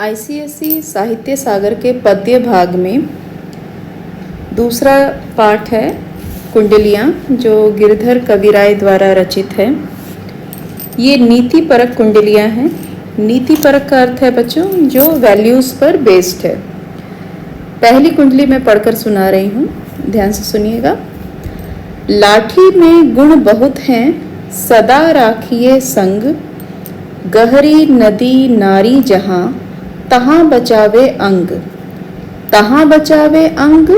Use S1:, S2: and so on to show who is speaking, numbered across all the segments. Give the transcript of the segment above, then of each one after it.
S1: ICSE साहित्य सागर के पद्य भाग में दूसरा पाठ है कुंडलियाँ, जो गिरधर कविराय द्वारा रचित है। ये नीति परक कुंडलियाँ हैं। नीति परक का अर्थ है बच्चों जो वैल्यूज़ पर बेस्ड है। पहली कुंडली मैं पढ़कर सुना रही हूँ, ध्यान से सुनिएगा। लाठी में गुण बहुत हैं, सदा राखिए संग, गहरी नदी नारी जहाँ, तहाँ बचावे अंग। तहाँ बचावे अंग,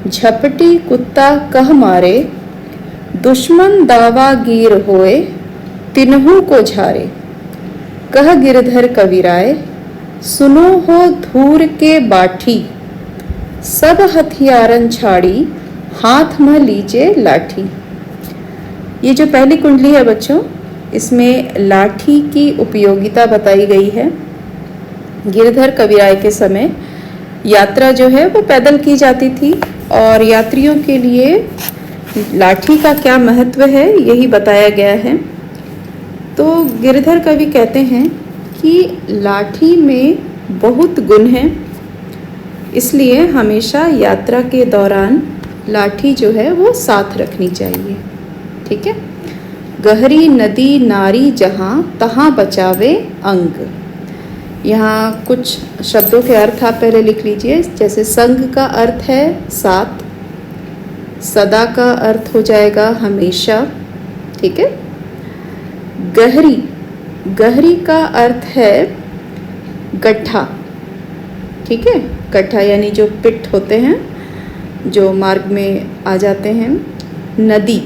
S1: झपटी कुत्ता कह मारे, दुश्मन दावा गिर होए, तिन्हू को झारे। कह गिरधर कविराय, सुनो हो धूर के बाठी, सब हथियारन छाड़ी, हाथ में लीजिए लाठी। ये जो पहली कुंडली है बच्चों, इसमें लाठी की उपयोगिता बताई गई है। गिरधर कविराय के समय यात्रा जो है वो पैदल की जाती थी और यात्रियों के लिए लाठी का क्या महत्व है यही बताया गया है। तो गिरधर कवि कहते हैं कि लाठी में बहुत गुण हैं, इसलिए हमेशा यात्रा के दौरान लाठी जो है वो साथ रखनी चाहिए। ठीक है। गहरी नदी नारी जहाँ, तहाँ बचावे अंग। यहाँ कुछ शब्दों के अर्थ आप पहले लिख लीजिए। जैसे संग का अर्थ है साथ, सदा का अर्थ हो जाएगा हमेशा। ठीक है। गहरी, गहरी का अर्थ है गड्ढा। ठीक है। गड्ढा यानी जो पिट होते हैं जो मार्ग में आ जाते हैं। नदी,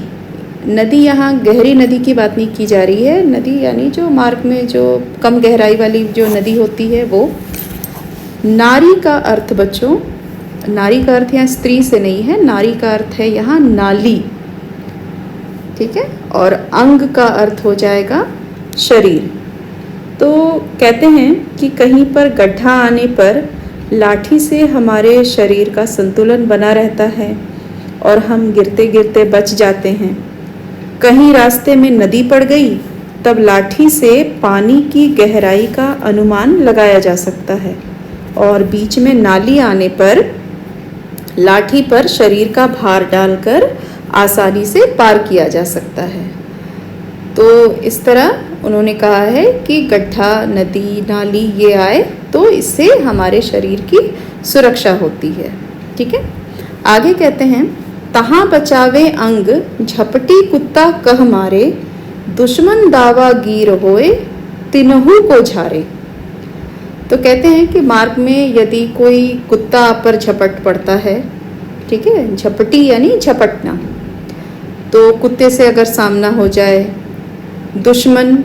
S1: नदी यहाँ गहरी नदी की बात नहीं की जा रही है। नदी यानी जो मार्ग में जो कम गहराई वाली जो नदी होती है वो। नारी का अर्थ बच्चों, नारी का अर्थ यहाँ स्त्री से नहीं है, नारी का अर्थ है यहाँ नाली। ठीक है। और अंग का अर्थ हो जाएगा शरीर। तो कहते हैं कि कहीं पर गड्ढा आने पर लाठी से हमारे शरीर का संतुलन बना रहता है और हम गिरते गिरते बच जाते हैं। कहीं रास्ते में नदी पड़ गई तब लाठी से पानी की गहराई का अनुमान लगाया जा सकता है और बीच में नाली आने पर लाठी पर शरीर का भार डालकर आसानी से पार किया जा सकता है। तो इस तरह उन्होंने कहा है कि गड्ढा, नदी, नाली ये आए तो इससे हमारे शरीर की सुरक्षा होती है। ठीक है। आगे कहते हैं, तहाँ बचावे अंग, झपटी कुत्ता कह मारे, दुश्मन दावा गिर होए, तिन्हू को झारे। तो कहते हैं कि मार्ग में यदि कोई कुत्ता आप पर झपट पड़ता है, ठीक है, झपटी यानी झपटना, तो कुत्ते से अगर सामना हो जाए, दुश्मन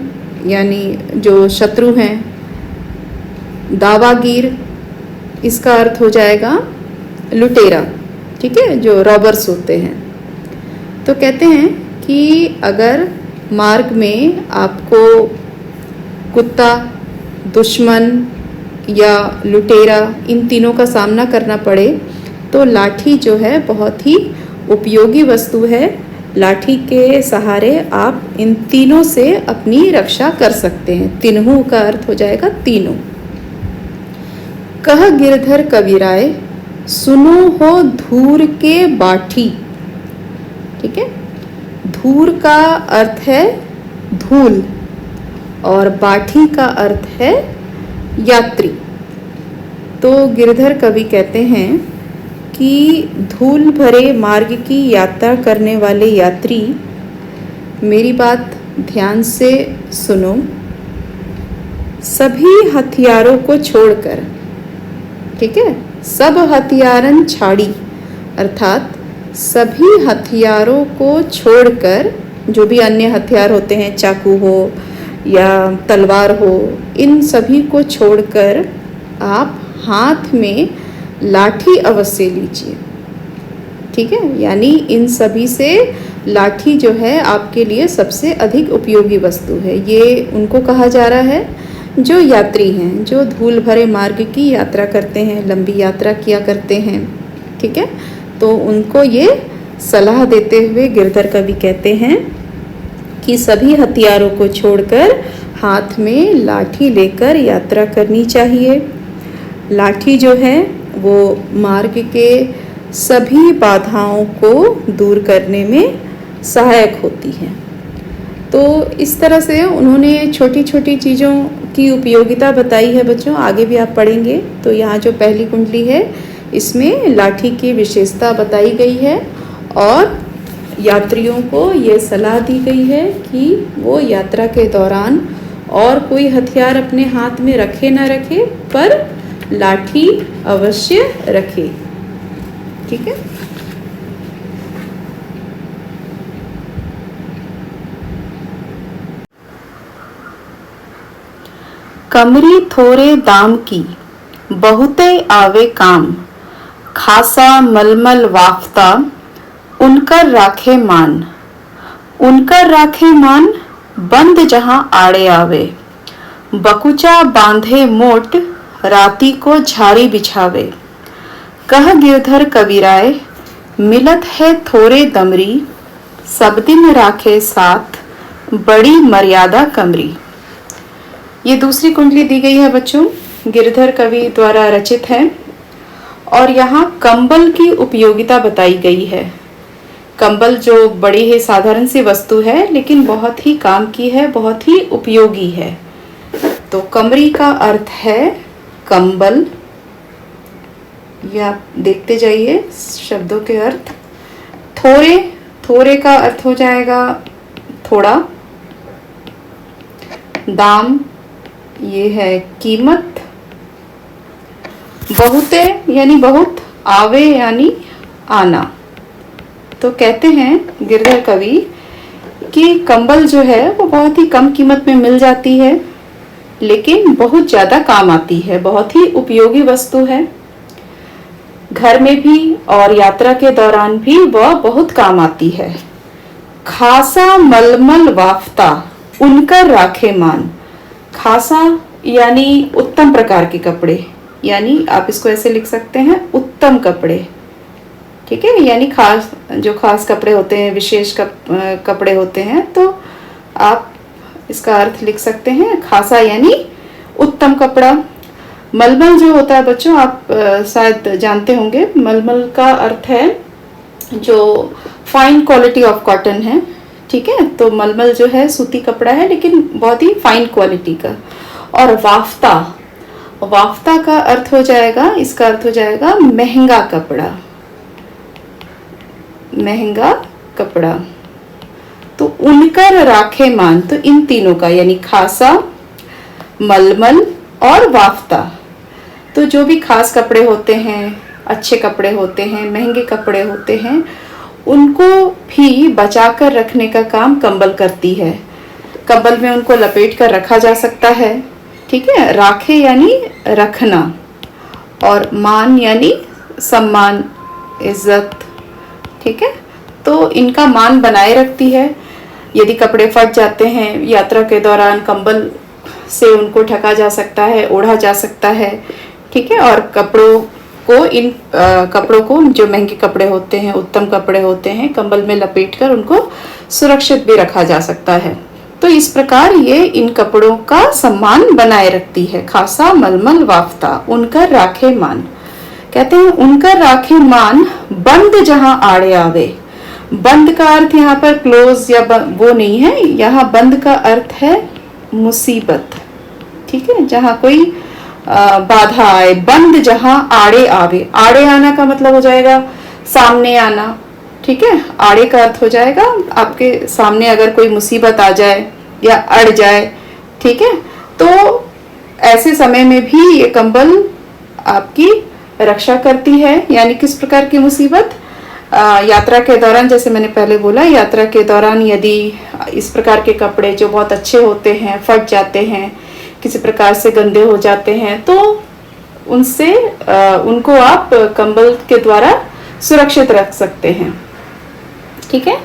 S1: यानी जो शत्रु हैं, दावागीर इसका अर्थ हो जाएगा लुटेरा। ठीक है, जो रॉबर्स होते हैं। तो कहते हैं कि अगर मार्ग में आपको कुत्ता, दुश्मन या लुटेरा इन तीनों का सामना करना पड़े तो लाठी जो है बहुत ही उपयोगी वस्तु है। लाठी के सहारे आप इन तीनों से अपनी रक्षा कर सकते हैं। तिन्हू का अर्थ हो जाएगा तीनों। कह गिरधर कविराय, सुनो हो धूर के बाठी। ठीक है। धूर का अर्थ है धूल और बाठी का अर्थ है यात्री। तो गिरधर कवि कहते हैं कि धूल भरे मार्ग की यात्रा करने वाले यात्री, मेरी बात ध्यान से सुनो। सभी हथियारों को छोड़कर, ठीक है, सब हथियारन छाड़ी, अर्थात सभी हथियारों को छोड़कर, जो भी अन्य हथियार होते हैं, चाकू हो या तलवार हो, इन सभी को छोड़कर आप हाथ में लाठी अवश्य लीजिए। ठीक है। यानी इन सभी से लाठी जो है आपके लिए सबसे अधिक उपयोगी वस्तु है। ये उनको कहा जा रहा है जो यात्री हैं, जो धूल भरे मार्ग की यात्रा करते हैं, लंबी यात्रा किया करते हैं। ठीक है। तो उनको ये सलाह देते हुए गिरधर कवि कहते हैं कि सभी हथियारों को छोड़कर हाथ में लाठी लेकर यात्रा करनी चाहिए। लाठी जो है वो मार्ग के सभी बाधाओं को दूर करने में सहायक होती है। तो इस तरह से उन्होंने छोटी छोटी चीज़ों की उपयोगिता बताई है बच्चों, आगे भी आप पढ़ेंगे। तो यहाँ जो पहली कुंडली है इसमें लाठी की विशेषता बताई गई है और यात्रियों को ये सलाह दी गई है कि वो यात्रा के दौरान और कोई हथियार अपने हाथ में रखे ना रखे, पर लाठी अवश्य रखे। ठीक है। कमरी थोरे दाम की बहुते आवे काम, खासा मलमल वाफ्ता उनकर राखे मान। उनकर राखे मान बंद जहां आड़े आवे, बकुचा बांधे मोट राती को झाड़ी बिछावे। कह गिरधर कबीराय मिलत है थोरे दमरी, सब दिन राखे साथ बड़ी मर्यादा कमरी। ये दूसरी कुंडली दी गई है बच्चों, गिरधर कवि द्वारा रचित है और यहाँ कंबल की उपयोगिता बताई गई है। कंबल जो बड़ी ही साधारण सी वस्तु है लेकिन बहुत ही काम की है, बहुत ही उपयोगी है। तो कमरी का अर्थ है कंबल। ये आप देखते जाइए शब्दों के अर्थ। थोरे, थोरे का अर्थ हो जाएगा थोड़ा। दाम ये है कीमत। बहुते यानी बहुत, आवे यानी आना। तो कहते हैं गिरधर कवि कि कंबल जो है वो बहुत ही कम कीमत में मिल जाती है लेकिन बहुत ज्यादा काम आती है, बहुत ही उपयोगी वस्तु है। घर में भी और यात्रा के दौरान भी वह बहुत काम आती है। खासा मलमल वाफ्ता उनकर राखे मान। खासा यानी उत्तम प्रकार के कपड़े, यानी आप इसको ऐसे लिख सकते हैं उत्तम कपड़े। ठीक है, यानी खास, जो खास कपड़े होते हैं, विशेष कपड़े होते हैं, तो आप इसका अर्थ लिख सकते हैं खासा यानी उत्तम कपड़ा। मलमल जो होता है बच्चों, आप शायद जानते होंगे, मलमल का अर्थ है जो फाइन क्वालिटी ऑफ कॉटन है। ठीक है, तो मलमल जो है सूती कपड़ा है लेकिन बहुत ही फाइन क्वालिटी का। और वाफ्ता, वाफ्ता का अर्थ हो जाएगा, इसका अर्थ हो जाएगा महंगा कपड़ा, महंगा कपड़ा। तो उनकर राखे मान, तो इन तीनों का यानी खासा, मलमल और वाफ्ता, तो जो भी खास कपड़े होते हैं, अच्छे कपड़े होते हैं, महंगे कपड़े होते हैं, उनको भी बचाकर रखने का काम कंबल करती है। कंबल में उनको लपेट कर रखा जा सकता है। ठीक है, राखे यानी रखना और मान यानी सम्मान, इज्जत। ठीक है, तो इनका मान बनाए रखती है। यदि कपड़े फट जाते हैं यात्रा के दौरान, कंबल से उनको ढका जा सकता है, ओढ़ा जा सकता है। ठीक है, और कपड़ों को, इन कपड़ों को, जो महंगे कपड़े होते हैं, उत्तम कपड़े होते हैं, कंबल में लपेटकर उनको सुरक्षित भी रखा जा सकता है। तो इस प्रकार ये इन कपड़ों का सम्मान बनाए रखती है। खासा मलमल वाफ्ता उनकर राखे मान। कहते हैं उनकर राखे मान बंद जहां आड़े आवे। बंद का अर्थ यहाँ पर क्लोज या वो नहीं है, यहाँ बंद का अर्थ है मुसीबत। ठीक है, जहां कोई बाधा आए। बंद जहां आड़े आवे, आड़े आना का मतलब हो जाएगा सामने आना। ठीक है, आड़े का अर्थ हो जाएगा आपके सामने अगर कोई मुसीबत आ जाए या अड़ जाए। ठीक है, तो ऐसे समय में भी ये कंबल आपकी रक्षा करती है। यानी किस प्रकार की मुसीबत? यात्रा के दौरान, जैसे मैंने पहले बोला, यात्रा के दौरान यदि इस प्रकार के कपड़े जो बहुत अच्छे होते हैं फट जाते हैं, किसी प्रकार से गंदे हो जाते हैं, तो उनसे उनको आप कंबल के द्वारा सुरक्षित रख सकते हैं। ठीक है,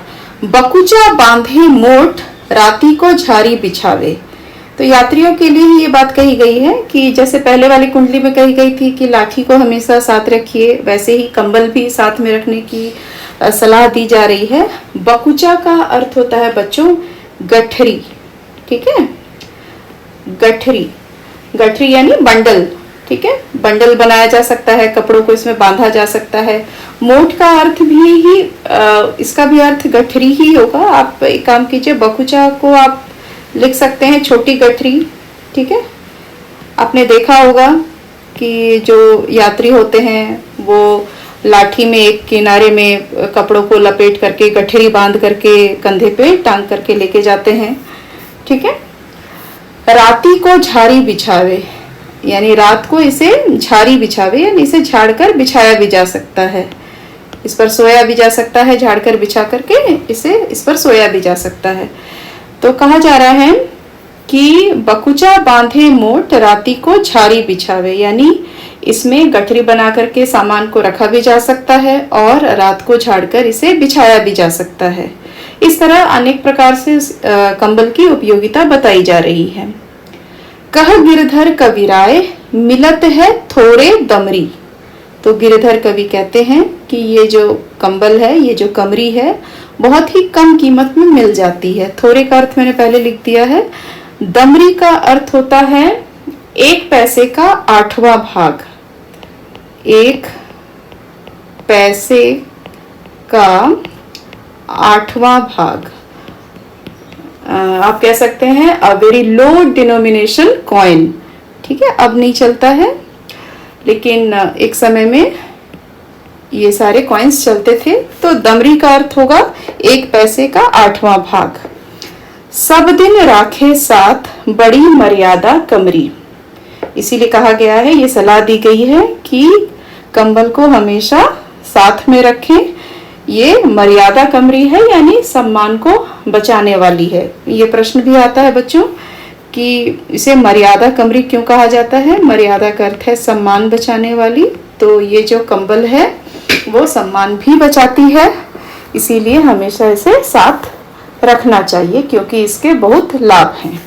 S1: बकुचा बांधे मोट राती को झाड़ी बिछावे। तो यात्रियों के लिए ही ये बात कही गई है कि जैसे पहले वाली कुंडली में कही गई थी कि लाठी को हमेशा साथ रखिए, वैसे ही कंबल भी साथ में रखने की सलाह दी जा रही है। बकुचा का अर्थ होता है बच्चों गठरी। ठीक है, गठरी, गठरी यानी बंडल। ठीक है, बंडल बनाया जा सकता है, कपड़ों को इसमें बांधा जा सकता है। मोट का अर्थ भी इसका भी अर्थ गठरी ही होगा। आप एक काम कीजिए, बकुचा को आप लिख सकते हैं छोटी गठरी। ठीक है, आपने देखा होगा कि जो यात्री होते हैं वो लाठी में एक किनारे में कपड़ों को लपेट करके गठरी बांध करके कंधे पे टांग करके लेके जाते हैं। ठीक है, राती को झाड़ी बिछावे, यानी रात को इसे झाड़ी बिछावे, यानी इसे झाड़ कर बिछाया भी जा सकता है, इस पर सोया भी जा सकता है, झाड़ कर बिछा करके इस पर सोया भी जा सकता है। तो कहा जा रहा है कि बकुचा बांधे मोट राती को झाड़ी बिछावे, यानी इसमें गठरी बना करके सामान को रखा भी जा सकता है और रात को झाड़कर इसे बिछाया भी जा सकता है। इस तरह अनेक प्रकार से कंबल की उपयोगिता बताई जा रही है। कह गिरधर कविराय मिलत है थोड़े दमरी। तो गिरधर कवि कहते हैं कि ये जो कंबल है, ये जो कमरी है, बहुत ही कम कीमत में मिल जाती है। थोड़े का अर्थ मैंने पहले लिख दिया है। दमरी का अर्थ होता है 1 पैसे का 8वां भाग। 1 पैसे का 8वां भाग, आप कह सकते हैं a very low denomination coin. ठीक है, अब नहीं चलता है, लेकिन एक समय में ये सारे कॉइन्स चलते थे। तो दमरी का अर्थ होगा 1 पैसे का 8वां भाग। सब दिन राखे साथ बड़ी मर्यादा कमरी, इसीलिए कहा गया है, ये सलाह दी गई है कि कंबल को हमेशा साथ में रखें। ये मर्यादा कमरी है, यानी सम्मान को बचाने वाली है। ये प्रश्न भी आता है बच्चों कि इसे मर्यादा कमरी क्यों कहा जाता है। मर्यादा का अर्थ है सम्मान बचाने वाली। तो ये जो कंबल है वो सम्मान भी बचाती है, इसीलिए हमेशा इसे साथ रखना चाहिए, क्योंकि इसके बहुत लाभ हैं।